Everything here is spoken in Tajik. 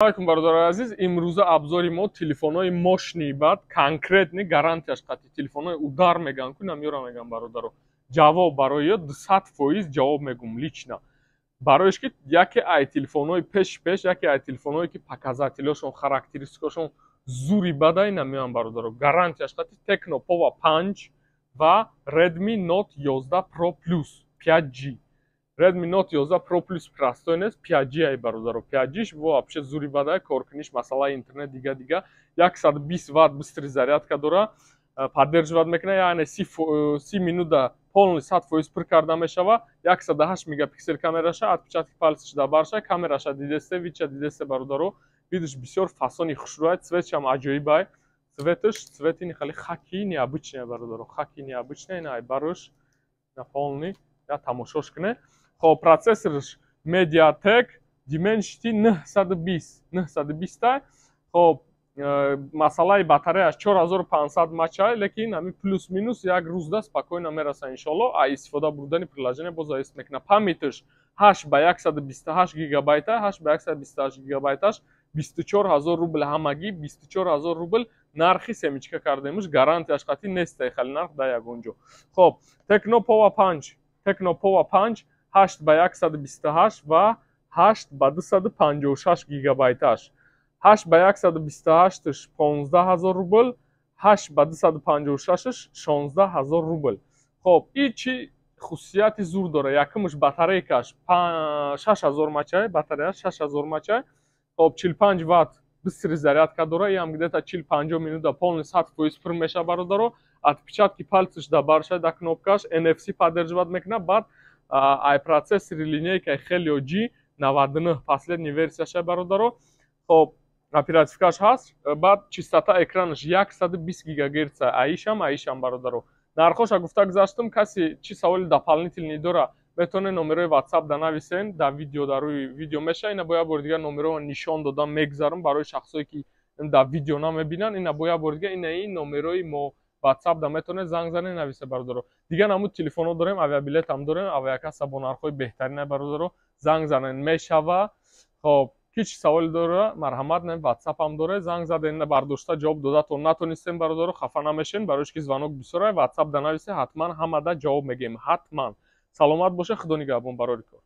Алейкум, бародари азиз. Имрӯза абзори мо телефонҳои мошни бад конкретни гарантияш қати телефонҳои удар мегӯям ки намёра мегӯям бародаро. Ҷавоб барои 200% ҷавоб мегӯм лично. Бароиш ки яке ай телефонҳои пеш яке ай телефонҳое ки показателиҳошон характеристикашон зури бадай намеям бародаро. Гарантияш қати Tecno Pova 5 ва Redmi Note 11 Pro Plus 5G. Redmi Note 11 Pro Plus простой нест, 5G ай бародаро. 5G вообще зури бадай коркуниш масъалаи интернет дига 120 Вт бистри зарядка дора, поддерживать мекунад, яъне 30 минута полный 100% пур карда мешава, 108 мегапиксел камераша, отпечатки пальцаш дар барша, камераша дидесте, вича дидесте бародаро. Видиш бисёр фасони хушрӯй, цветшам аҷоиб ай. Цвети хали хаки необычный бародаро. Хаки необычный, ай барош на полный, я тамошош куне. Хоб процессорш Mediatek Dimensity 920 ай. Хоб масъалаи батареяш 4500 мАч ай, лекин ами плюс минус як рӯзда спокойно мераса иншолло. Ай истифода бурдани приложение боз зависит мекунад. Памятиш 8 ба 128 гигабайт ай, 8 ба 128 гигабайташ 24000 рубл ҳамагӣ, 24000 рубл нархи семичка кардемуш, гарантияш қати нестай хали нарх да ягонҷо. Хоб Tecno Pova 5 8 ба 128 ва 8 ба 256 гигабайташ. 8 ба 128-ш 15000 рубл, 8 ба 256-ш 16000 рубл. Хоб ин чи хусусияти зур дора. Якумш батарейкаш 6000 мАч ай, батареяш 6000 мАч ай. Хоб 45 Вт бистри зарядка дора, ям где-то 40-50 минута полный 100% пур меша бародаро. Отпечатки пальцаш да барша да кнопкаш NFC поддерживать мекунад. Баъд ай процессори линейкаи Helio G99 последняя версияша бародаро. Хоб оперативкаш ҳаст, баъд чистота экранаш 120 ГГц аишам бародаро. Нархоша гуфта гузаштам, каси чи саволи дополнительный дора метавонед номерои WhatsApp да нависен, да видео да рӯи видео меша. Ина бо як бори дига номероро нишон додам мегзарам барои шахсое ки да видео намебинанд. Ина бо як бори дига ина ин номерои мо WhatsApp да метавонед занг занед нависе бародаро. Дига намуд телефонҳо дорем, авиабилетам дорем, авиакасса бо нархҳои беҳтарин бародаро. Занг занед мешава. Хоб ҳеч саволи дора, марҳамат, не WhatsApp ам дора, занг заден бардошта ҷавоб додатон натонистем бародаро, хафа намешен, бароиш ки звонок бисёр ай, WhatsApp да нависе, ҳатман ҳамада ҷавоб мегем, ҳатман. Саломат боша, худо нигаҳбон барори кор.